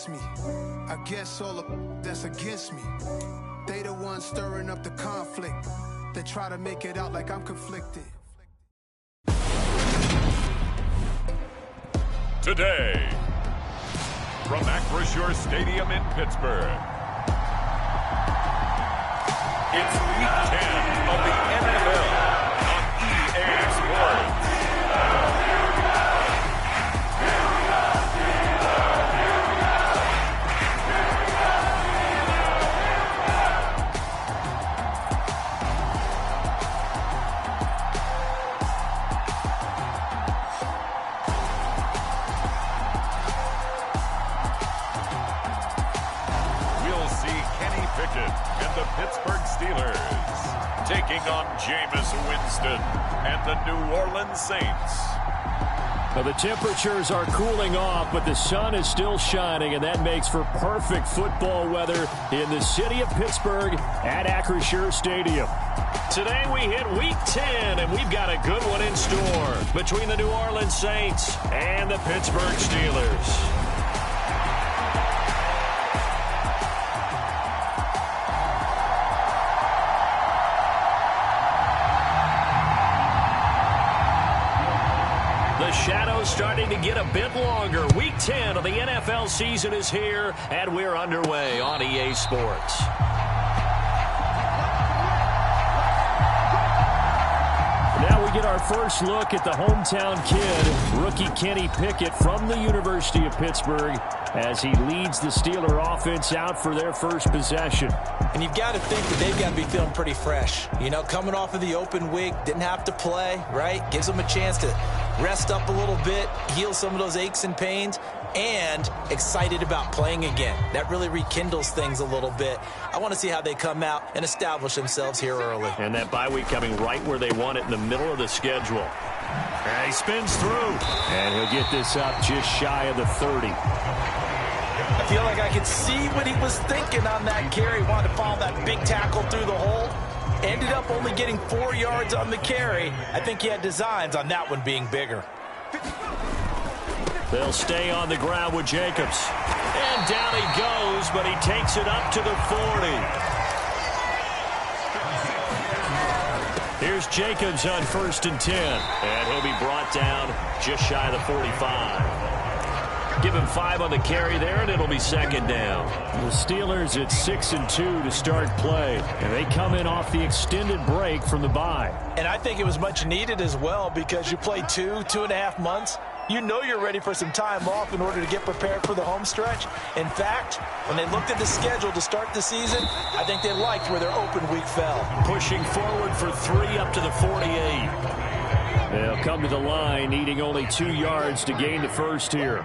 against me. I guess all the that's against me. They the ones stirring up the conflict. They try to make it out like I'm conflicted. Today, from Acrisure Stadium in Pittsburgh, it's Week 10 of the NFL on EA Sports. Taking on Jameis Winston and the New Orleans Saints. Well, the temperatures are cooling off, but the sun is still shining, and that makes for perfect football weather in the city of Pittsburgh at Acrisure Stadium. Today we hit Week 10, and we've got a good one in store between the New Orleans Saints and the Pittsburgh Steelers. Shadows starting to get a bit longer. Week 10 of the NFL season is here, and we're underway on EA Sports. Now we get our first look at the hometown kid, rookie Kenny Pickett from the University of Pittsburgh, as he leads the Steeler offense out for their first possession. And you've got to think that they've got to be feeling pretty fresh. You know, coming off of the open week, didn't have to play, right? Gives them a chance to rest up a little bit, heal some of those aches and pains, and excited about playing again. That really rekindles things a little bit. I want to see how they come out and establish themselves here early. And that bye week coming right where they want it, in the middle of the schedule. And he spins through, and he'll get this up just shy of the 30. I feel like I could see what he was thinking on that carry. Wanted to follow that big tackle through the hole. Ended up only getting 4 yards on the carry. I think he had designs on that one being bigger. They'll stay on the ground with Jacobs. And down he goes, but he takes it up to the 40. Here's Jacobs on 1st and 10. And he'll be brought down just shy of the 45. Give him 5 on the carry there, and it'll be 2nd down. The Steelers at 6-2 to start play, and they come in off the extended break from the bye. And I think it was much needed as well, because you play 2.5 months. You know you're ready for some time off in order to get prepared for the home stretch. In fact, when they looked at the schedule to start the season, I think they liked where their open week fell. Pushing forward for 3 up to the 48. They'll come to the line, needing only 2 yards to gain the first here.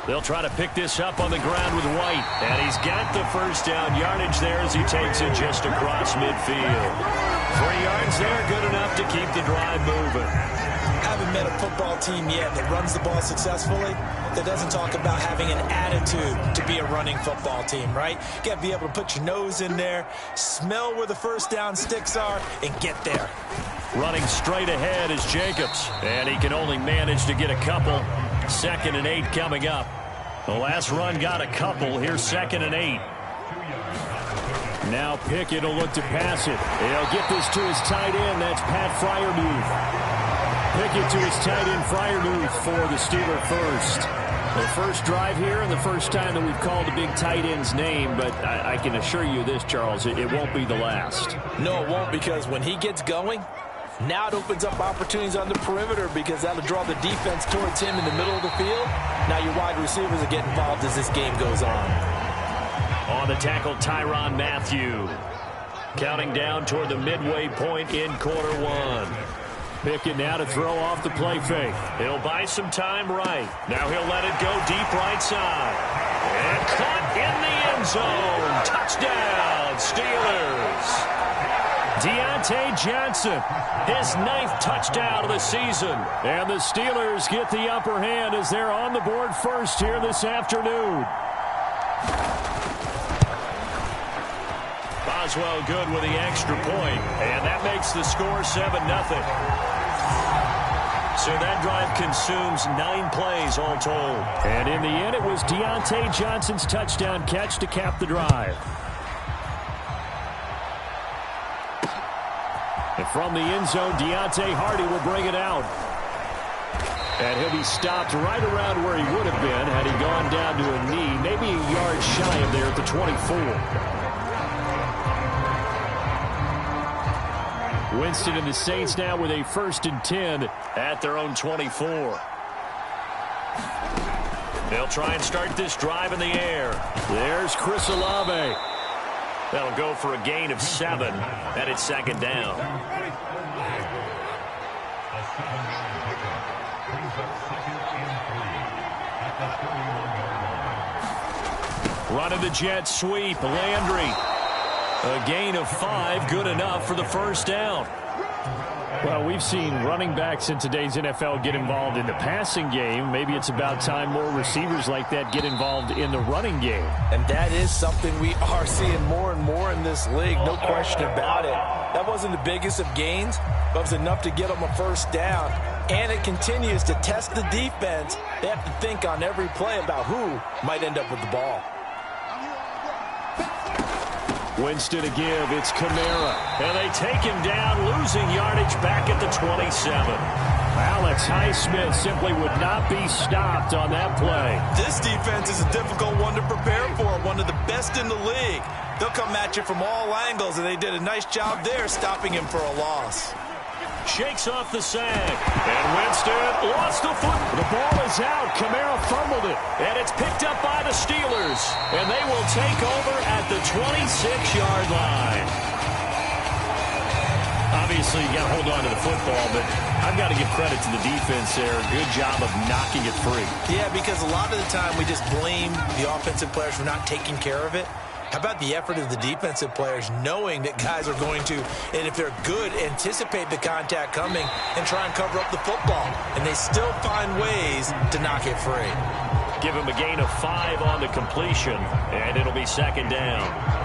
They'll try to pick this up on the ground with White. And he's got the first down yardage there as he takes it just across midfield. 3 yards there, good enough to keep the drive moving. Haven't met a football team yet that runs the ball successfully that doesn't talk about having an attitude to be a running football team, right? You got to be able to put your nose in there, smell where the first down sticks are, and get there. Running straight ahead is Jacobs, and he can only manage to get a couple. 2nd and 8 coming up. The last run got a couple. Here's 2nd and 8. Now Pickett will look to pass it. He'll get this to his tight end. That's Pat Freiermuth. Pickett to his tight end, Freiermuth, for the Steeler first. The first drive here and the first time that we've called a big tight end's name, but I can assure you this, Charles, it won't be the last. No, it won't, because when he gets going, now it opens up opportunities on the perimeter, because that'll draw the defense towards him in the middle of the field. Now your wide receivers will get involved as this game goes on. On the tackle, Tyrann Mathieu. Counting down toward the midway point in quarter 1. Pickett now to throw off the play fake. He'll buy some time right. Now he'll let it go deep right side. And caught in the end zone. Touchdown, Steelers. Deontay Johnson, his 9th touchdown of the season. And the Steelers get the upper hand as they're on the board first here this afternoon. Boswell good with the extra point, and that makes the score 7-0. So that drive consumes 9 plays all told. And in the end, it was Deontay Johnson's touchdown catch to cap the drive. And from the end zone, Deontay Hardy will bring it out. And he'll be stopped right around where he would have been had he gone down to a knee, maybe a yard shy of there at the 24. Winston and the Saints now with a 1st and 10 at their own 24. They'll try and start this drive in the air. There's Chris Olave. That'll go for a gain of 7, and it's 2nd down. Running the jet sweep, Landry. A gain of 5, good enough for the 1st down. Well, we've seen running backs in today's NFL get involved in the passing game. Maybe it's about time more receivers like that get involved in the running game. And that is something we are seeing more and more in this league, no question about it. That wasn't the biggest of gains, but it was enough to get them a 1st down. And it continues to test the defense. They have to think on every play about who might end up with the ball. Winston to give. It's Kamara. And they take him down, losing yardage back at the 27. Alex Highsmith simply would not be stopped on that play. This defense is a difficult one to prepare for, one of the best in the league. They'll come at you from all angles, and they did a nice job there stopping him for a loss. Shakes off the sack. And Winston lost the foot. The ball is out. Kamara fumbled it. And it's picked up by the Steelers. And they will take over at the 26-yard line. Obviously, you got to hold on to the football, but I've got to give credit to the defense there. Good job of knocking it free. Yeah, because a lot of the time we just blame the offensive players for not taking care of it. How about the effort of the defensive players knowing that guys are going to, and if they're good, anticipate the contact coming and try and cover up the football. And they still find ways to knock it free. Give him a gain of 5 on the completion, and it'll be 2nd down.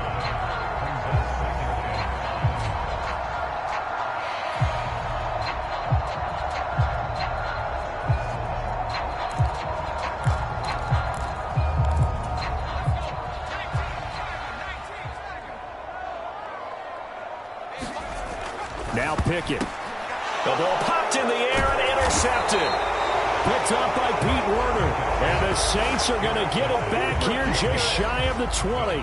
Now Pickett. The ball popped in the air and intercepted. Picked up by Pete Werner. And the Saints are going to get it back here just shy of the 20.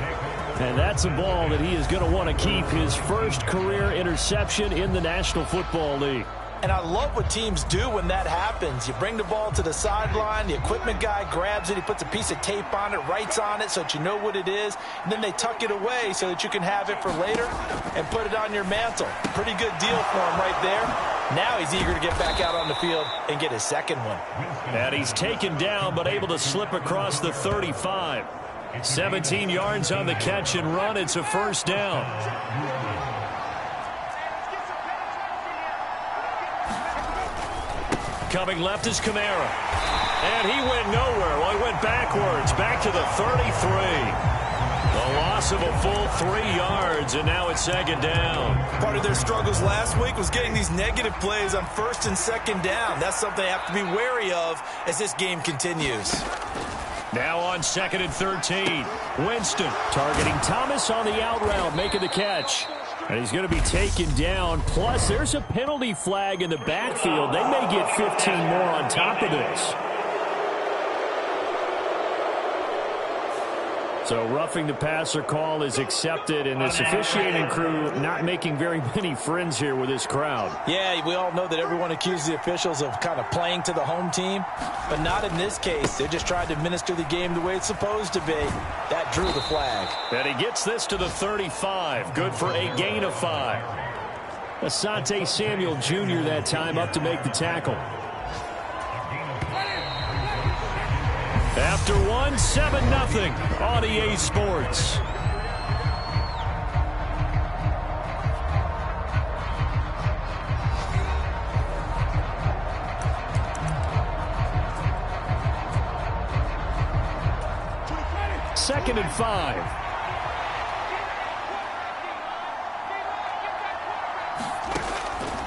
And that's a ball that he is going to want to keep, his first career interception in the National Football League. And I love what teams do when that happens. You bring the ball to the sideline, the equipment guy grabs it, he puts a piece of tape on it, writes on it so that you know what it is, and then they tuck it away so that you can have it for later and put it on your mantle. Pretty good deal for him right there. Now he's eager to get back out on the field and get his 2nd one. And he's taken down but able to slip across the 35. 17 yards on the catch and run. It's a 1st down. Coming left is Kamara. And he went nowhere. Well, he went backwards, back to the 33. The loss of a full 3 yards, and now it's 2nd down. Part of their struggles last week was getting these negative plays on 1st and 2nd down. That's something they have to be wary of as this game continues. Now on 2nd and 13. Winston targeting Thomas on the out route, making the catch. And he's going to be taken down. Plus, there's a penalty flag in the backfield. They may get 15 more on top of this. So roughing the passer call is accepted, and this officiating crew not making very many friends here with this crowd. Yeah, we all know that everyone accuses the officials of kind of playing to the home team, but not in this case. They're just trying to administer the game the way it's supposed to be. That drew the flag. And he gets this to the 35. Good for a gain of 5. Asante Samuel Jr. that time up to make the tackle. After one, 7-0 on EA Sports. Second and 5.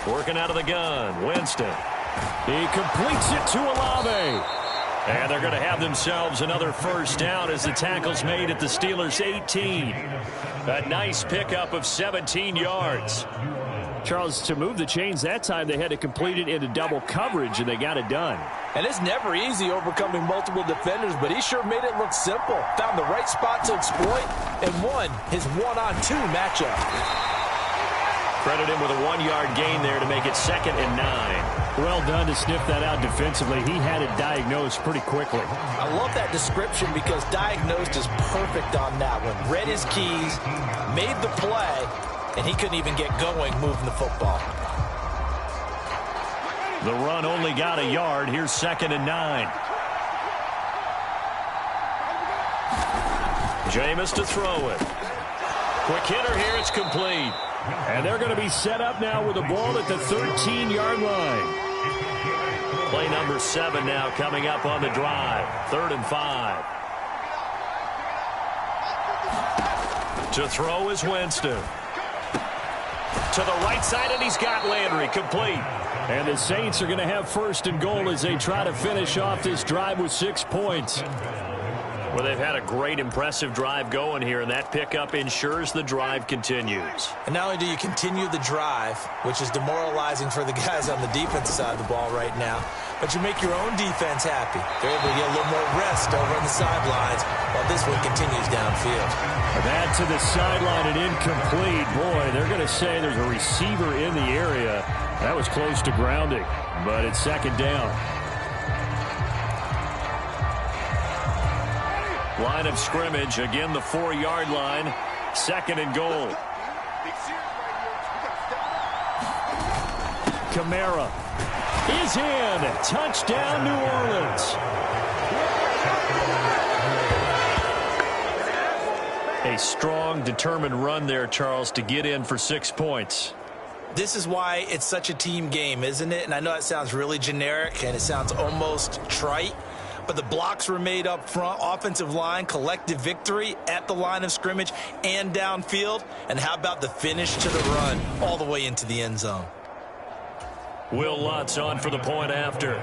Working out of the gun, Winston. He completes it to Olave. And they're going to have themselves another first down as the tackle's made at the Steelers' 18. A nice pickup of 17 yards. Charles, to move the chains that time, they had to complete it into double coverage, and they got it done. And it's never easy overcoming multiple defenders, but he sure made it look simple. Found the right spot to exploit and won his one-on-two matchup. Credit him with a 1-yard gain there to make it 2nd and 9. Well done to sniff that out defensively. He had it diagnosed pretty quickly. I love that description because diagnosed is perfect on that one. Read his keys, made the play, and he couldn't even get going moving the football. The run only got a yard. Here's 2nd and 9. Jameis to throw it. Quick hitter here. It's complete. And they're going to be set up now with the ball at the 13-yard line. Play number 7 now coming up on the drive. 3rd and 5. To throw is Winston. To the right side, and he's got Landry. Complete. And the Saints are going to have 1st and goal as they try to finish off this drive with 6 points. Well, they've had a great, impressive drive going here, and that pickup ensures the drive continues. And not only do you continue the drive, which is demoralizing for the guys on the defensive side of the ball right now, but you make your own defense happy. They're able to get a little more rest over on the sidelines while this one continues downfield. That to the sideline and incomplete. Boy, they're going to say there's a receiver in the area. That was close to grounding, but it's 2nd down. Line of scrimmage, again the 4-yard line, 2nd and goal. Kamara is in. Touchdown, New Orleans. A strong, determined run there, Charles, to get in for 6 points. This is why it's such a team game, isn't it? And I know it sounds really generic and it sounds almost trite, but the blocks were made up front, offensive line, collective victory at the line of scrimmage and downfield. And how about the finish to the run all the way into the end zone? Will Lutz on for the point after.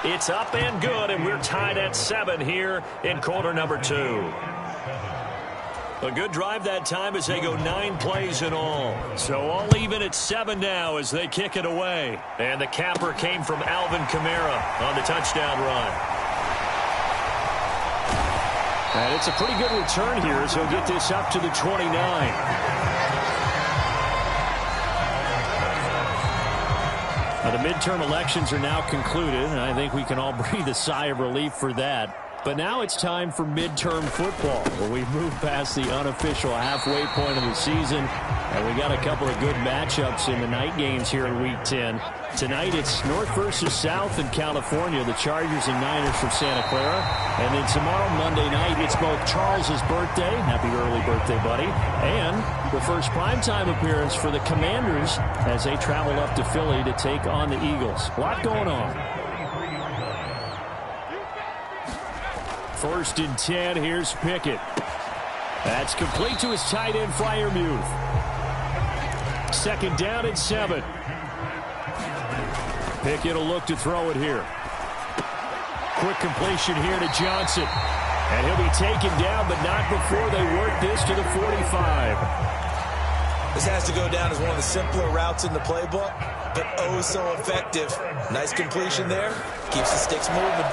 It's up and good, and we're tied at 7 here in quarter number 2. A good drive that time as they go 9 plays in all. So all even at 7 now as they kick it away. And the capper came from Alvin Kamara on the touchdown run. And it's a pretty good return here as he'll get this up to the 29. Now, the midterm elections are now concluded, and I think we can all breathe a sigh of relief for that. But now it's time for midterm football, where we've moved past the unofficial halfway point of the season, and we got a couple of good matchups in the night games here in Week 10. Tonight it's North versus South in California, the Chargers and Niners from Santa Clara. And then tomorrow, Monday night, it's both Charles's birthday, happy early birthday, buddy, and the first primetime appearance for the Commanders as they travel up to Philly to take on the Eagles. A lot going on. 1st and 10, here's Pickett. That's complete to his tight end, Freiermuth. 2nd down and 7. Pickett will look to throw it here. Quick completion here to Johnson. And he'll be taken down, but not before they work this to the 45. This has to go down as one of the simpler routes in the playbook, but oh so effective. Nice completion there. Keeps the sticks moving.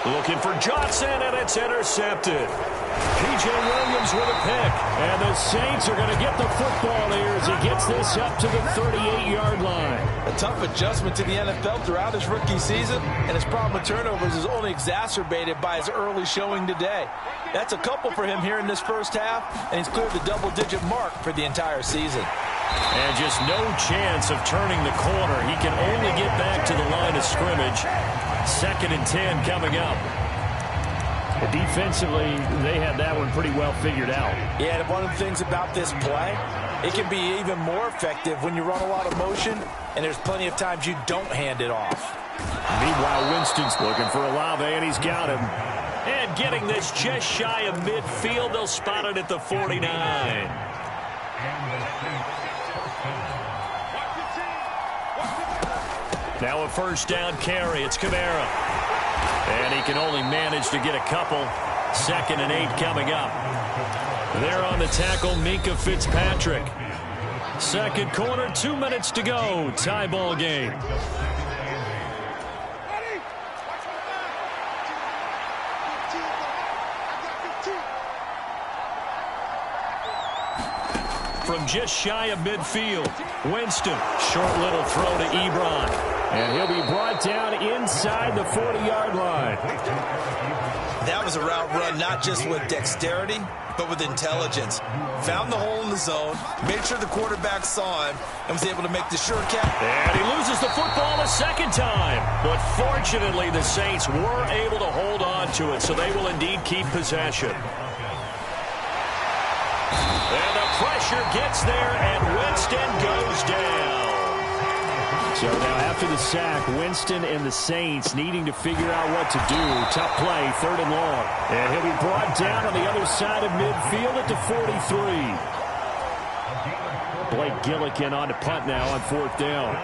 Looking for Johnson, and it's intercepted. P.J. Williams with a pick. And the Saints are going to get the football here as he gets this up to the 38-yard line. A tough adjustment to the NFL throughout his rookie season, and his problem with turnovers is only exacerbated by his early showing today. That's a couple for him here in this first half, and he's cleared the double-digit mark for the entire season. And just no chance of turning the corner. He can only get back to the line of scrimmage. 2nd and 10 coming up. Defensively, they had that one pretty well figured out. Yeah, and one of the things about this play, it can be even more effective when you run a lot of motion, and there's plenty of times you don't hand it off. Meanwhile, Winston's looking for Olave, and he's got him. And getting this just shy of midfield. They'll spot it at the 49. Now a first down carry. It's Kamara. And he can only manage to get a couple. 2nd and 8 coming up. There on the tackle, Minkah Fitzpatrick. Second quarter, 2 minutes to go. Tie ball game. From just shy of midfield, Winston. Short little throw to Ebron. And he'll be brought down inside the 40-yard line. That was a route run not just with dexterity, but with intelligence. Found the hole in the zone, made sure the quarterback saw him, and was able to make the sure catch. And he loses the football a second time. But fortunately, the Saints were able to hold on to it, so they will indeed keep possession. And the pressure gets there, and Winston goes down. So now after the sack, Winston and the Saints needing to figure out what to do. Tough play, 3rd and long. And he'll be brought down on the other side of midfield at the 43. Blake Gillikin on to punt now on 4th down.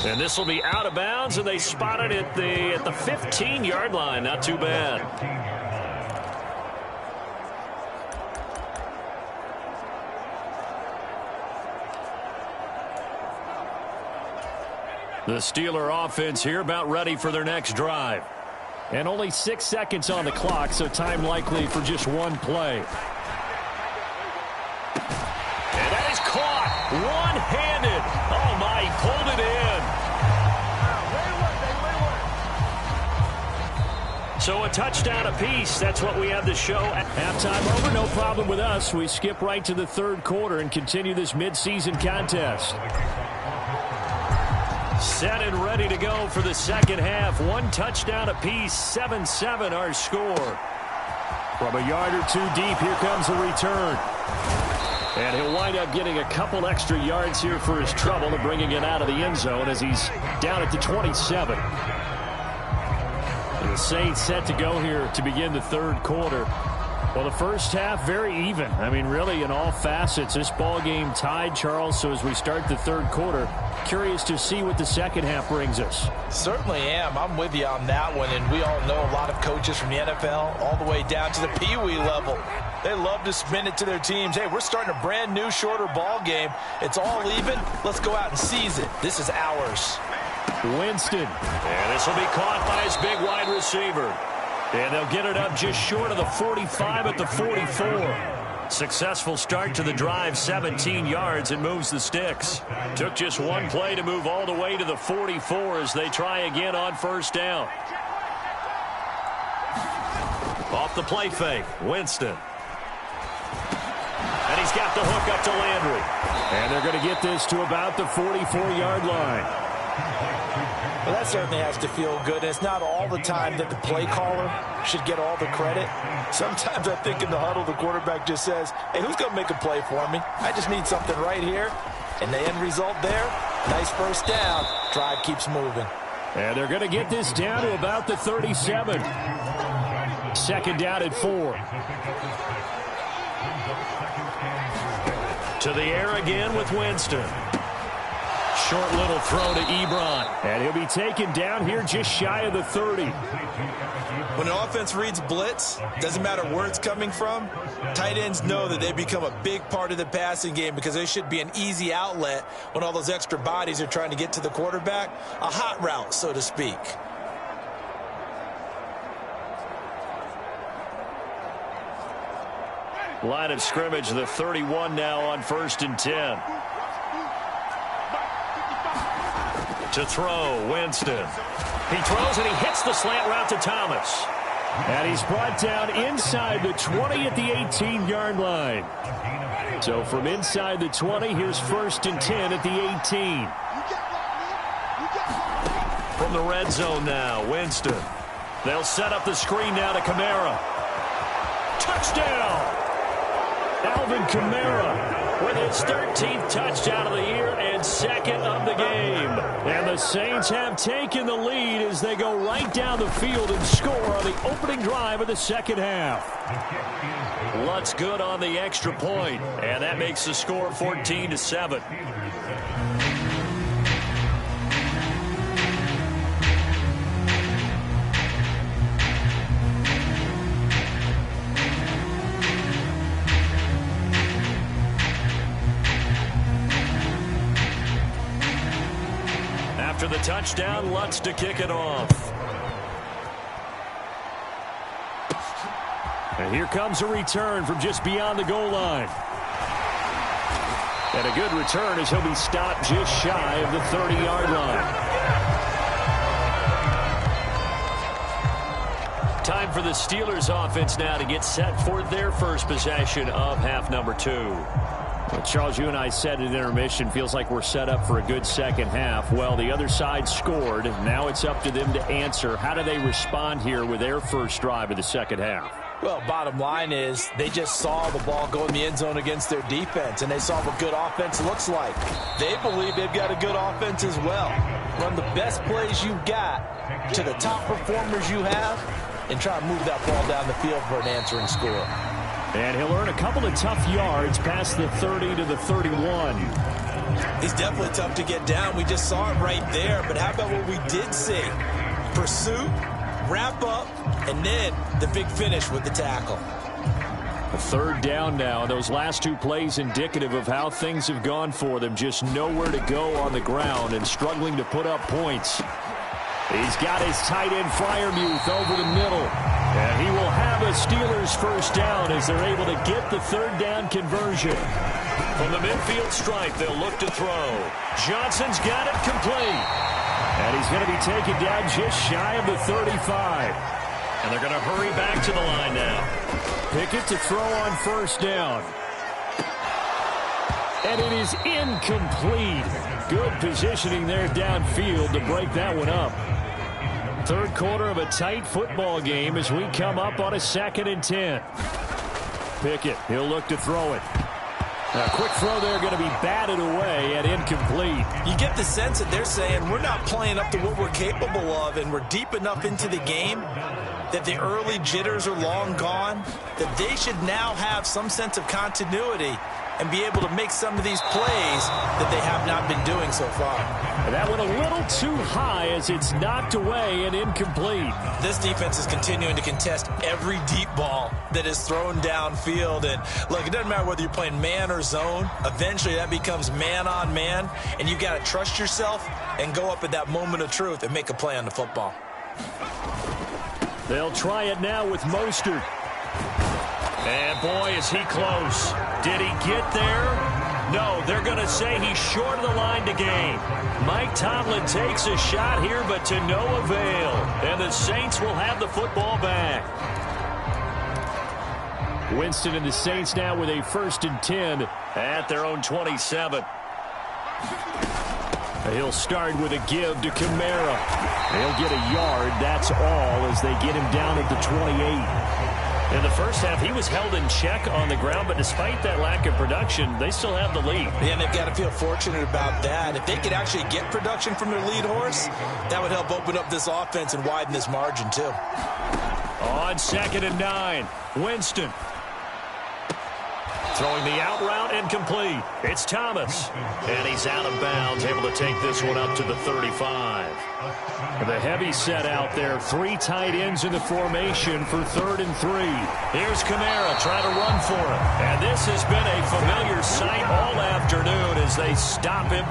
And this will be out of bounds, and they spot it at the 15-yard line. Not too bad. The Steeler offense here about ready for their next drive. And only 6 seconds on the clock, so time likely for just one play. And that is caught one-handed. Oh, my, he pulled it in. So a touchdown apiece. That's what we have to show. Halftime over, no problem with us. We skip right to the 3rd quarter and continue this midseason contest. Set and ready to go for the second half. One touchdown apiece, 7-7 our score. From a yard or two deep, here comes the return. And he'll wind up getting a couple extra yards here for his trouble and bringing it out of the end zone as he's down at the 27. And the Saints set to go here to begin the 3rd quarter. Well, the first half, very even. I mean, really, in all facets, this ball game tied, Charles. So as we start the 3rd quarter, curious to see what the second half brings us. Certainly am. I'm with you on that one. And we all know a lot of coaches from the NFL all the way down to the Pee-wee level. They love to spin it to their teams. Hey, we're starting a brand new, shorter ball game. It's all even. Let's go out and seize it. This is ours. Winston. And this will be caught by his big wide receiver. And they'll get it up just short of the 45 at the 44. Successful start to the drive, 17 yards, and moves the sticks. Took just one play to move all the way to the 44 as they try again on first down. Off the play fake, Winston. And he's got the hook up to Landry. And they're going to get this to about the 44-yard line. Well, that certainly has to feel good. It's not all the time that the play caller should get all the credit. Sometimes I think in the huddle, the quarterback just says, hey, who's going to make a play for me? I just need something right here. And the end result there, nice first down. Drive keeps moving. And they're going to get this down to about the 37. Second down at 4. To the air again with Winston. Short little throw to Ebron. And he'll be taken down here just shy of the 30. When an offense reads blitz, doesn't matter where it's coming from, tight ends know that they become a big part of the passing game because they should be an easy outlet when all those extra bodies are trying to get to the quarterback. A hot route, so to speak. Line of scrimmage, the 31 now on 1st and 10. To throw, Winston. He throws and he hits the slant route to Thomas. And he's brought down inside the 20 at the 18-yard line. So from inside the 20, here's 1st and 10 at the 18. From the red zone now, Winston. They'll set up the screen now to Kamara. Touchdown! Alvin Kamara with his 13th touchdown of the year and second of the game. And the Saints have taken the lead as they go right down the field and score on the opening drive of the second half. Lutz good on the extra point, and that makes the score 14-7. After the touchdown, Lutz to kick it off. And here comes a return from just beyond the goal line. And a good return as he'll be stopped just shy of the 30-yard line. Time for the Steelers offense now to get set for their first possession of half number 2. Well, Charles, you and I said at intermission, feels like we're set up for a good second half. Well, the other side scored. Now it's up to them to answer. How do they respond here with their first drive of the second half? Well, bottom line is they just saw the ball go in the end zone against their defense, and they saw what good offense looks like. They believe they've got a good offense as well. Run the best plays you've got to the top performers you have and try to move that ball down the field for an answering score. And he'll earn a couple of tough yards past the 30 to the 31. He's definitely tough to get down. We just saw it right there. But how about what we did see? Pursuit, wrap up, and then the big finish with the tackle. A third down now. Those last two plays indicative of how things have gone for them. Just nowhere to go on the ground and struggling to put up points. He's got his tight end Freiermuth over the middle. And he will have a Steelers first down as they're able to get the third down conversion. From the midfield stripe, they'll look to throw. Johnson's got it complete. And he's going to be taken down just shy of the 35. And they're going to hurry back to the line now. Pickett to throw on first down. And it is incomplete. Good positioning there downfield to break that one up. Third quarter of a tight football game as we come up on a 2nd and 10. Pickett, he'll look to throw it. A quick throw there going to be batted away and incomplete. You get the sense that they're saying we're not playing up to what we're capable of, and we're deep enough into the game that the early jitters are long gone, that they should now have some sense of continuity and be able to make some of these plays that they have not been doing so far. And that went a little too high as it's knocked away and incomplete. This defense is continuing to contest every deep ball that is thrown downfield. And look, it doesn't matter whether you're playing man or zone. Eventually that becomes man on man, and you've got to trust yourself and go up at that moment of truth and make a play on the football. They'll try it now with Mostert. And boy, is he close. Did he get there? No, they're going to say he's short of the line to gain. Mike Tomlin takes a shot here, but to no avail. And the Saints will have the football back. Winston and the Saints now with a 1st and 10 at their own 27. He'll start with a give to Kamara. He'll get a yard, that's all, as they get him down at the 28. In the first half, he was held in check on the ground, but despite that lack of production, they still have the lead. Yeah, and they've got to feel fortunate about that. If they could actually get production from their lead horse, that would help open up this offense and widen this margin, too. On 2nd and 9, Winston. Throwing the out route incomplete. It's Thomas. And he's out of bounds, able to take this one up to the 35. The heavy set out there. 3 tight ends in the formation for 3rd and 3. Here's Kamara trying to run for it. And this has been a familiar sight all afternoon as they stop him.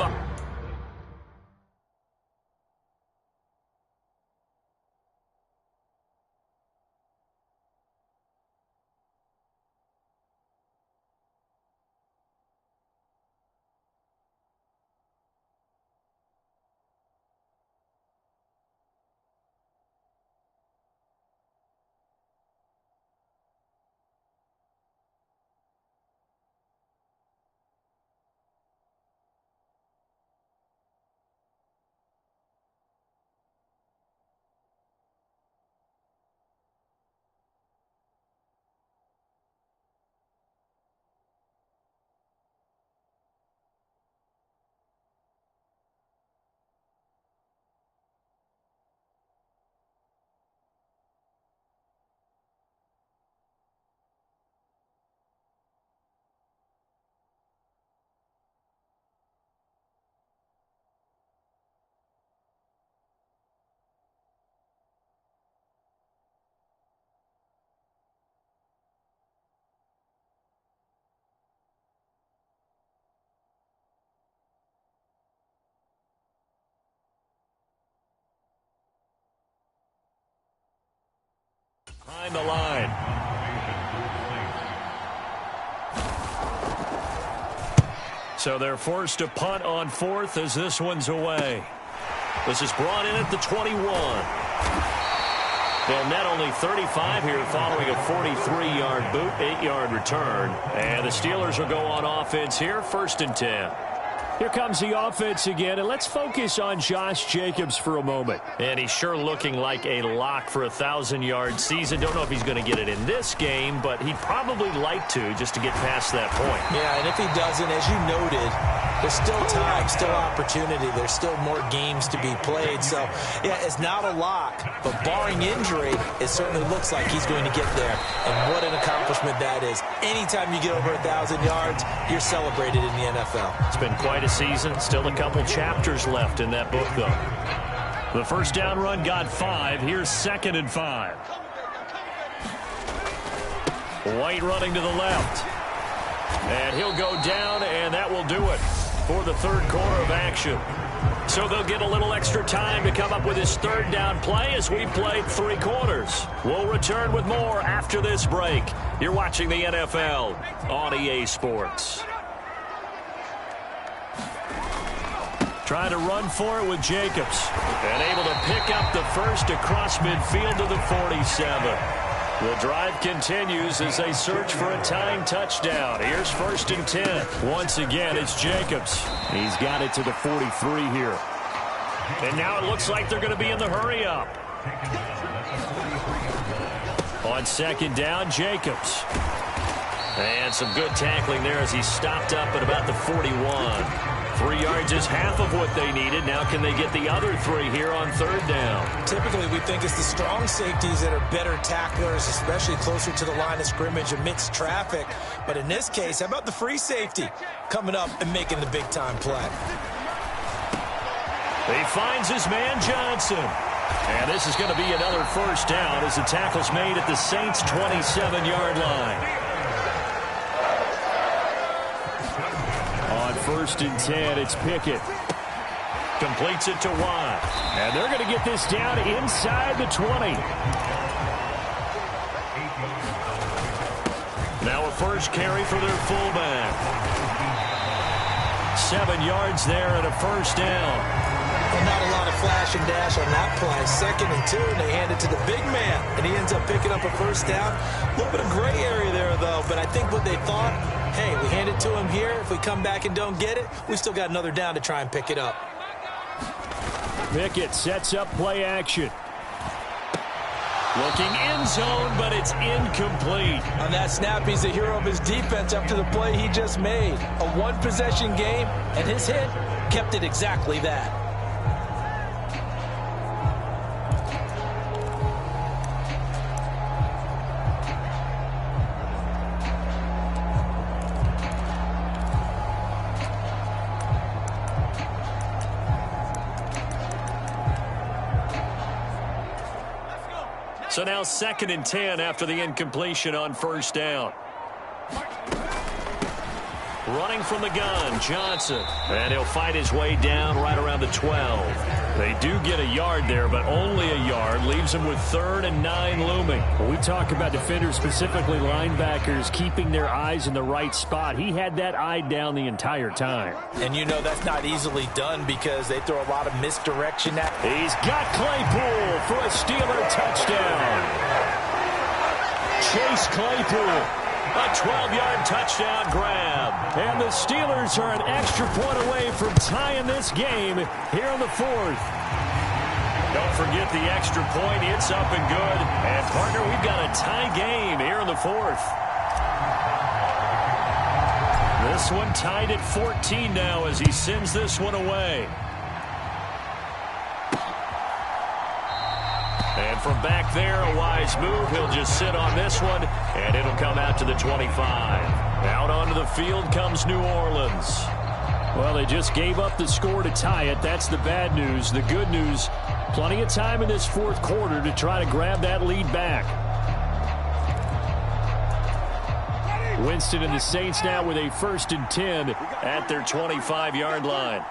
behind the line. So they're forced to punt on fourth as this one's away. This is brought in at the 21. They'll net only 35 here following a 43-yard boot, 8-yard return. And the Steelers will go on offense here, 1st and 10. Here comes the offense again, and let's focus on Josh Jacobs for a moment. And he's sure looking like a lock for a 1,000-yard season. Don't know if he's going to get it in this game, but he'd probably like to just to get past that point. Yeah, and if he doesn't, as you noted, there's still time, still opportunity. There's still more games to be played. So, yeah, it's not a lock, but barring injury, it certainly looks like he's going to get there. And what an accomplishment that is. Anytime you get over 1,000 yards, you're celebrated in the NFL. It's been quite a season. Still a couple chapters left in that book, though. The first down run got 5. Here's 2nd and 5. White running to the left. And he'll go down, and that will do it for the third quarter of action. So they'll get a little extra time to come up with his third down play as we've played 3 quarters. We'll return with more after this break. You're watching the NFL on EA Sports. Trying to run for it with Jacobs. And able to pick up the first across midfield to the 47. The drive continues as they search for a tying touchdown. Here's 1st and 10. Once again, it's Jacobs. He's got it to the 43 here. And now it looks like they're going to be in the hurry-up. On 2nd down, Jacobs. And some good tackling there as he stopped up at about the 41. 3 yards is half of what they needed. Now can they get the other 3 here on 3rd down? Typically, we think it's the strong safeties that are better tacklers, especially closer to the line of scrimmage amidst traffic. But in this case, how about the free safety coming up and making the big-time play? He finds his man Johnson. And this is going to be another 1st down as the tackle's made at the Saints' 27-yard line. 1st and 10, it's Pickett. Completes it to Watt. And they're going to get this down inside the 20. Now a first carry for their fullback. 7 yards there and a 1st down. Well, not a lot of flash and dash on that play. 2nd and 2, and they hand it to the big man. And he ends up picking up a 1st down. A little bit of gray area there, though. But I think what they thought, hey, we hand it to him here. If we come back and don't get it, we still got another down to try and pick it up. Pickett sets up play action. Looking end zone, but it's incomplete. On that snap, he's the hero of his defense after the play he just made. A one-possession game, and his hit kept it exactly that. So now 2nd and 10 after the incompletion on 1st down. Running from the gun, Johnson. And he'll fight his way down right around the 12. They do get a yard there, but only a yard. Leaves them with 3rd and 9 looming. When we talk about defenders, specifically linebackers, keeping their eyes in the right spot, he had that eye down the entire time. And you know that's not easily done because they throw a lot of misdirection at him. He's got Claypool for a Steeler touchdown. Chase Claypool. A 12-yard touchdown grab. And the Steelers are an extra point away from tying this game here in the 4th. Don't forget the extra point. It's up and good. And, partner, we've got a tie game here in the 4th. This one tied at 14 now as he sends this one away. And from back there, a wise move. He'll just sit on this one, and it'll come out to the 25. Out onto the field comes New Orleans. Well, they just gave up the score to tie it. That's the bad news. The good news, plenty of time in this 4th quarter to try to grab that lead back. Winston and the Saints now with a 1st and 10 at their 25-yard line.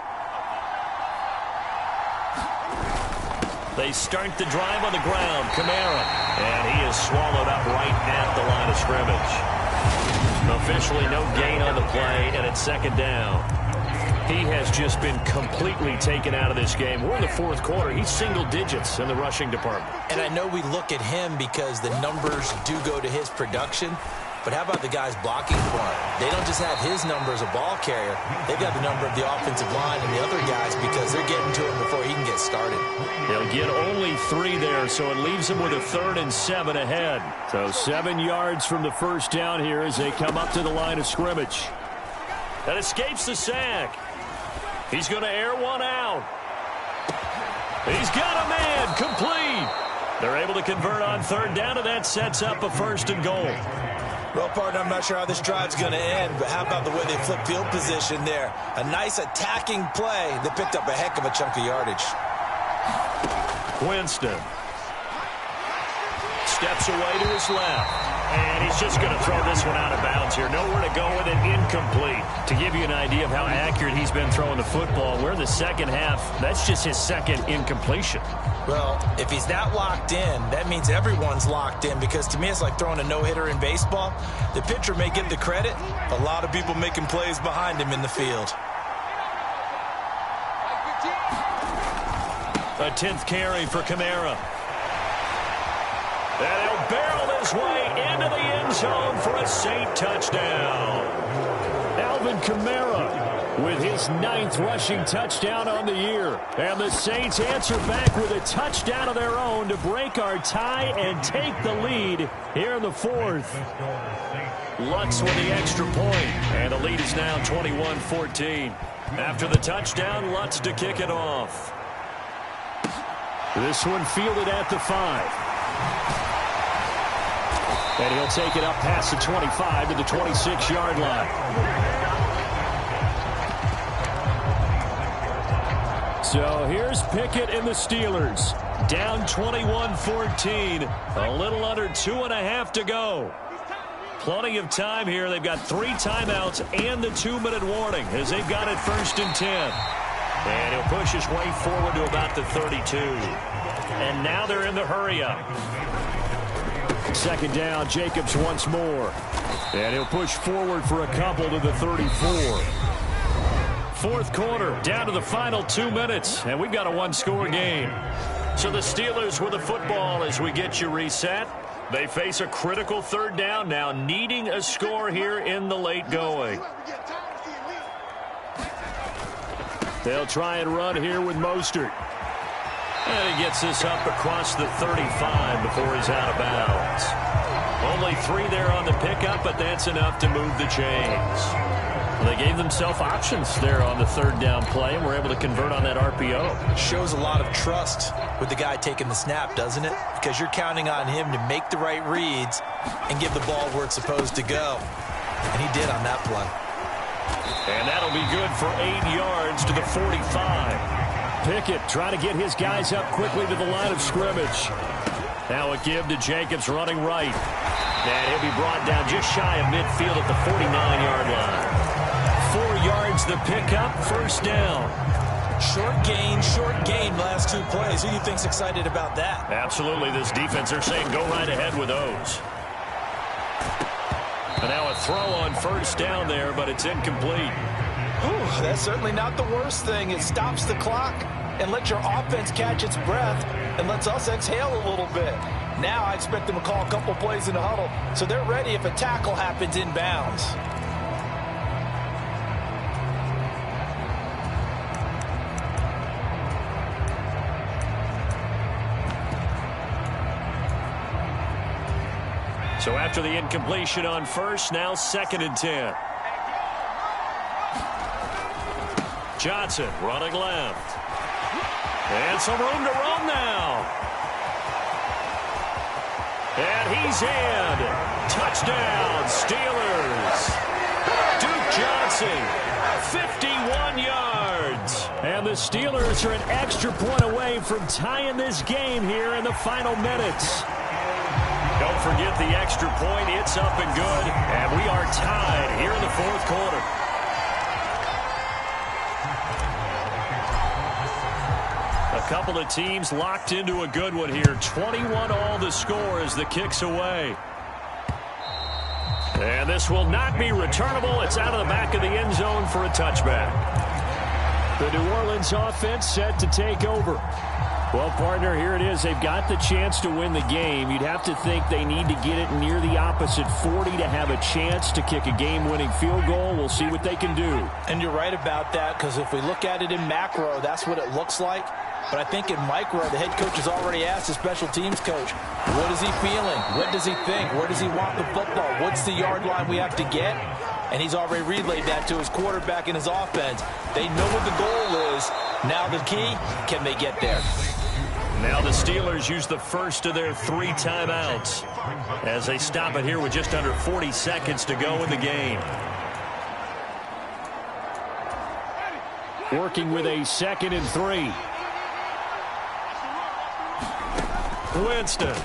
They start the drive on the ground. Kamara. And he is swallowed up right at the line of scrimmage. Officially no gain on the play, and it's second down. He has just been completely taken out of this game. We're in the fourth quarter. He's single digits in the rushing department. And I know we look at him because the numbers do go to his production. But how about the guys blocking for him? They don't just have his number as a ball carrier. They've got the number of the offensive line and the other guys because they're getting to him before he can get started. He'll get only 3 there, so it leaves him with a 3rd and 7 ahead. So 7 yards from the first down here as they come up to the line of scrimmage. That escapes the sack. He's going to air one out. He's got a man complete. They're able to convert on 3rd down, and that sets up a 1st and goal. Well, partner, I'm not sure how this drive's going to end, but how about the way they flip field position there? A nice attacking play. They picked up a heck of a chunk of yardage. Winston steps away to his left. And he's just going to throw this one out of bounds here. Nowhere to go with it. Incomplete. To give you an idea of how accurate he's been throwing the football, we're in the second half. That's just his 2nd incompletion. Well, if he's that locked in, that means everyone's locked in, because to me it's like throwing a no-hitter in baseball. The pitcher may get the credit. A lot of people making plays behind him in the field. A 10th carry for Kamara. And he'll barrel his way into the end zone for a Saint touchdown. Alvin Kamara with his 9th rushing touchdown on the year. And the Saints answer back with a touchdown of their own to break our tie and take the lead here in the 4th. Lutz with the extra point, and the lead is now 21-14. After the touchdown, Lutz to kick it off. This one fielded at the 5. And he'll take it up past the 25 to the 26-yard line. So here's Pickett and the Steelers. Down 21-14. A little under 2.5 to go. Plenty of time here. They've got 3 timeouts and the 2-minute warning as they've got it 1st and 10. And he'll push his way forward to about the 32. And now they're in the hurry-up. 2nd down, Jacobs once more. And he'll push forward for a couple to the 34. 4th quarter, down to the final 2 minutes, and we've got a 1-score game. So the Steelers with the football as we get you reset. They face a critical 3rd down now, needing a score here in the late going. They'll try and run here with Mostert. And he gets this up across the 35 before he's out of bounds. Only 3 there on the pickup, but that's enough to move the chains. Well, they gave themselves options there on the 3rd down play, and were able to convert on that RPO. Shows a lot of trust with the guy taking the snap, doesn't it? Because you're counting on him to make the right reads and give the ball where it's supposed to go. And he did on that play. And that'll be good for 8 yards to the 45. Pickett trying to get his guys up quickly to the line of scrimmage. Now a give to Jacobs running right. And he'll be brought down just shy of midfield at the 49-yard line. 4 yards the pickup, 1st down. Short gain last 2 plays. Who do you think's excited about that? Absolutely. This defense, they're saying go right ahead with those. And now a throw on 1st down there, but it's incomplete. Ooh, that's certainly not the worst thing. It stops the clock and lets your offense catch its breath and lets us exhale a little bit. Now I expect them to call a couple plays in the huddle, so they're ready if a tackle happens inbounds. So after the incompletion on 1st, now 2nd and 10. Johnson running left. And some room to run now. And he's in. Touchdown, Steelers. Duke Johnson, 51 yards. And the Steelers are an extra point away from tying this game here in the final minutes. Don't forget the extra point. It's up and good. And we are tied here in the 4th quarter. A couple of teams locked into a good one here. 21 all the score as the kick's away. And this will not be returnable. It's out of the back of the end zone for a touchback. The New Orleans offense set to take over. Well, partner, here it is. They've got the chance to win the game. You'd have to think they need to get it near the opposite 40 to have a chance to kick a game-winning field goal. We'll see what they can do. And you're right about that, because if we look at it in macro, that's what it looks like. But I think in micro, the head coach has already asked the special teams coach, what is he feeling? What does he think? Where does he want the football? What's the yard line we have to get? And he's already relayed that to his quarterback and his offense. They know what the goal is. Now the key, can they get there? Now the Steelers use the first of their 3 timeouts as they stop it here with just under 40 seconds to go in the game. Working with a 2nd and 3. Winston.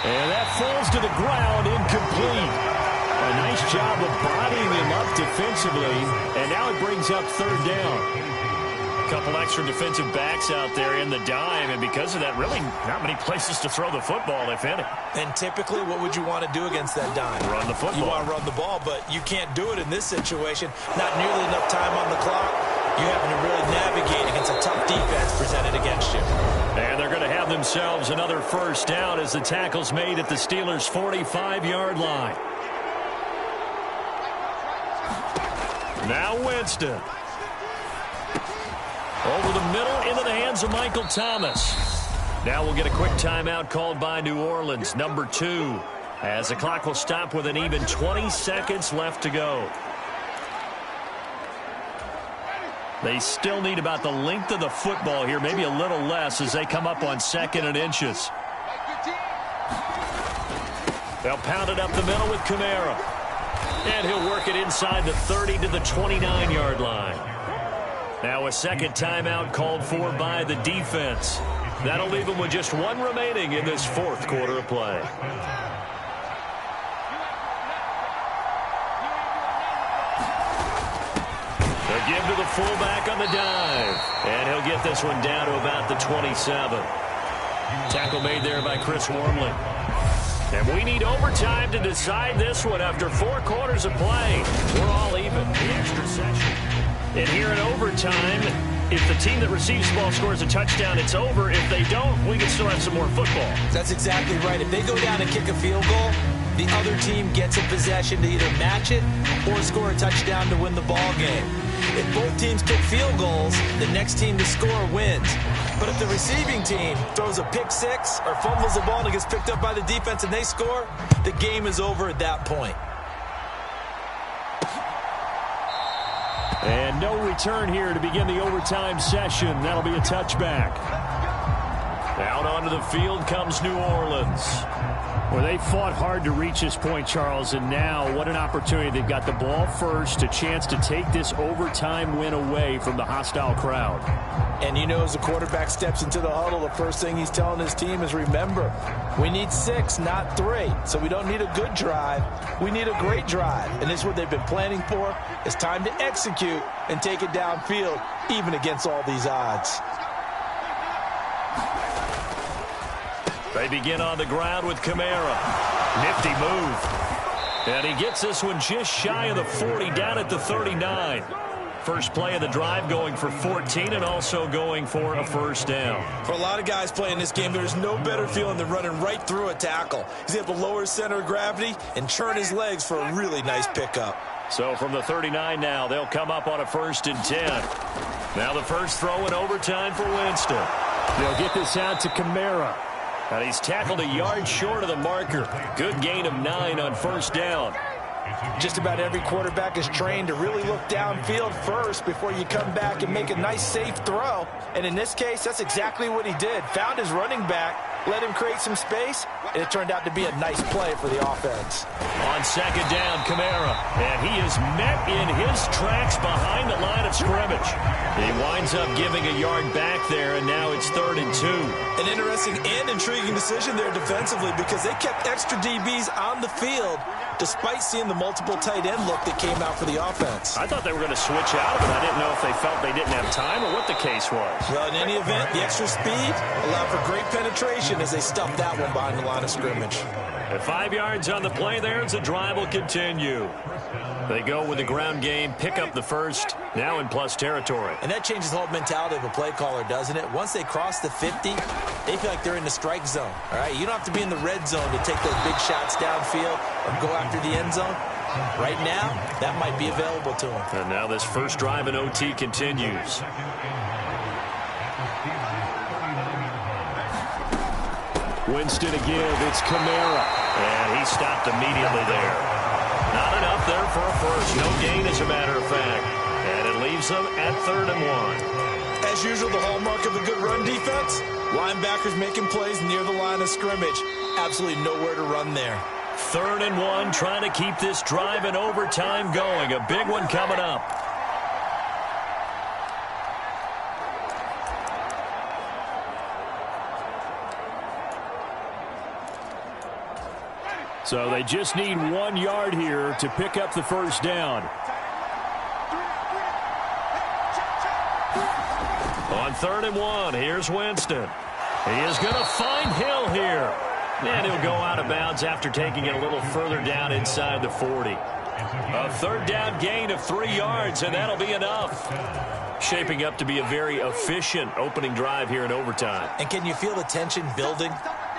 And that falls to the ground, incomplete. A nice job of bodying him up defensively, and now it brings up 3rd down. Couple extra defensive backs out there in the dime, and because of that, really not many places to throw the football, if any. And typically, what would you want to do against that dime? Run the football. You want to run the ball, but you can't do it in this situation. Not nearly enough time on the clock. You're having to really navigate against a tough defense presented against you. And they're going to have themselves another 1st down as the tackle's made at the Steelers' 45-yard line. Now Winston. Over the middle into the hands of Michael Thomas. Now we'll get a quick timeout called by New Orleans, number 2, as the clock will stop with an even 20 seconds left to go. They still need about the length of the football here, maybe a little less as they come up on 2nd and inches. They'll pound it up the middle with Kamara. And he'll work it inside the 30 to the 29-yard line. Now a 2nd timeout called for by the defense. That'll leave them with just 1 remaining in this 4th quarter of play. They give to the fullback on the dive. And he'll get this one down to about the 27. Tackle made there by Chris Wormley. And we need overtime to decide this one after 4 quarters of play. We're all even. The extra session. And here in overtime, if the team that receives the ball scores a touchdown, it's over. If they don't, we can still have some more football. That's exactly right. If they go down and kick a field goal, the other team gets a possession to either match it or score a touchdown to win the ball game. If both teams kick field goals, the next team to score wins. But if the receiving team throws a pick 6 or fumbles the ball and it gets picked up by the defense and they score, the game is over at that point. And no return here to begin the overtime session. That'll be a touchback. Out onto the field comes New Orleans. Well, they fought hard to reach this point, Charles, and now what an opportunity. They've got the ball first, a chance to take this overtime win away from the hostile crowd. And you know, as the quarterback steps into the huddle, the first thing he's telling his team is, remember, we need 6, not 3. So we don't need a good drive. We need a great drive. And this is what they've been planning for. It's time to execute and take it downfield, even against all these odds. They begin on the ground with Kamara. Nifty move. And he gets this one just shy of the 40, down at the 39. First play of the drive going for 14 and also going for a 1st down. For a lot of guys playing this game, there's no better feeling than running right through a tackle. He's able to lower his center of gravity and churn his legs for a really nice pickup. So from the 39 now, they'll come up on a 1st and 10. Now the first throw in overtime for Winston. They'll get this out to Kamara. And he's tackled a yard short of the marker. Good gain of 9 on 1st down. Just about every quarterback is trained to really look downfield first before you come back and make a nice, safe throw. And in this case, that's exactly what he did. Found his running back let him create some space, and it turned out to be a nice play for the offense. On second down, Kamara, and he is met in his tracks behind the line of scrimmage. He winds up giving a yard back there, and now it's 3rd and 2. An interesting and intriguing decision there defensively because they kept extra DBs on the field despite seeing the multiple tight end look that came out for the offense. I thought they were going to switch out of it. I didn't know if they felt they didn't have time or what the case was. Well, in any event, the extra speed allowed for great penetration as they stuffed that one behind the line of scrimmage. At 5 yards on the play there as the drive will continue. They go with the ground game, pick up the first, now in plus territory. And that changes the whole mentality of a play caller, doesn't it? Once they cross the 50, they feel like they're in the strike zone. All right, you don't have to be in the red zone to take those big shots downfield or go after the end zone. Right now, that might be available to them. And now this first drive in OT continues. Winston again. It's Kamara. And he stopped immediately there. Not enough there for a first. No gain, as a matter of fact. And it leaves them at 3rd and 1. As usual, the hallmark of a good run defense, linebackers making plays near the line of scrimmage. Absolutely nowhere to run there. 3rd and 1, trying to keep this drive in overtime going. A big one coming up. So they just need 1 yard here to pick up the first down. On 3rd and 1, here's Winston. He is going to find Hill here. And he'll go out of bounds after taking it a little further down inside the 40. A 3rd down gain of 3 yards, and that'll be enough. Shaping up to be a very efficient opening drive here in overtime. And can you feel the tension building?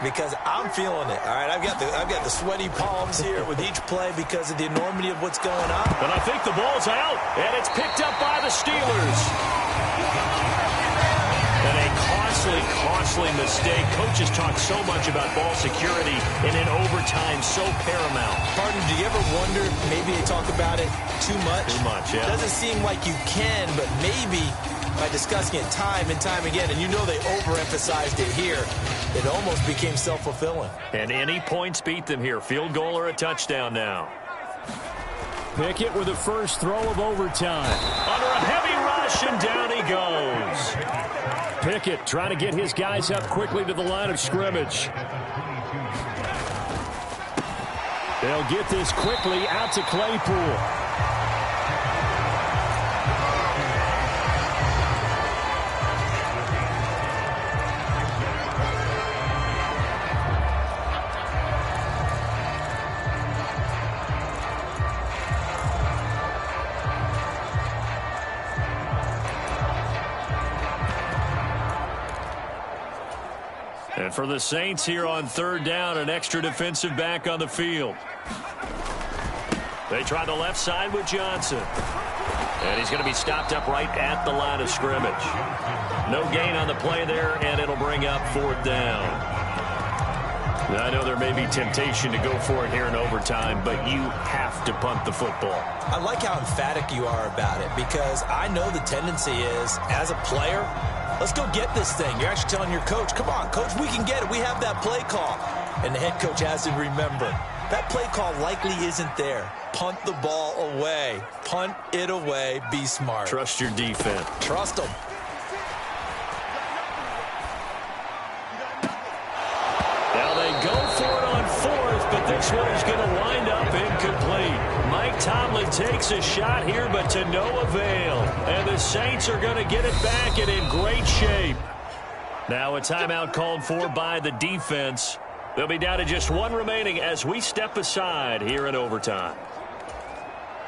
Because I'm feeling it. All right, I've got the sweaty palms here with each play because of the enormity of what's going on. But I think the ball's out, and it's picked up by the Steelers. And a costly mistake. Coaches talk so much about ball security, and in overtime, so paramount. Pardon, do you ever wonder, maybe they talk about it too much? Too much, yeah. Doesn't seem like you can, but maybe by discussing it time and time again, and you know they overemphasized it here, it almost became self-fulfilling. And any points beat them here. Field goal or a touchdown now. Pickett with the first throw of overtime. Under a heavy rush, and down he goes. Pickett trying to get his guys up quickly to the line of scrimmage. They'll get this quickly out to Claypool. And for the Saints here on 3rd down, an extra defensive back on the field. They try the left side with Johnson. And he's going to be stopped up right at the line of scrimmage. No gain on the play there, and it'll bring up 4th down. Now, I know there may be temptation to go for it here in overtime, but you have to punt the football. I like how emphatic you are about it because I know the tendency is, as a player, let's go get this thing. You're actually telling your coach, come on, coach, we can get it. We have that play call. And the head coach has to remember, that play call likely isn't there. Punt the ball away. Punt it away. Be smart. Trust your defense. Trust them. Now they go for it on 4th, but this one is going to wind up incomplete. Mike Tomlin takes a shot here, but to no avail. And the Saints are going to get it back and in great shape. Now a timeout called for by the defense. They'll be down to just 1 remaining as we step aside here in overtime.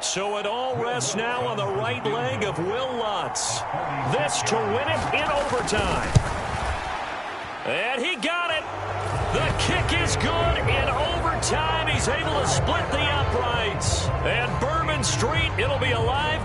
So it all rests now on the right leg of Will Lutz. This to win it in overtime. And he got it. The kick is good in overtime. He's able to split the uprights. And Bourbon Street, it'll be alive.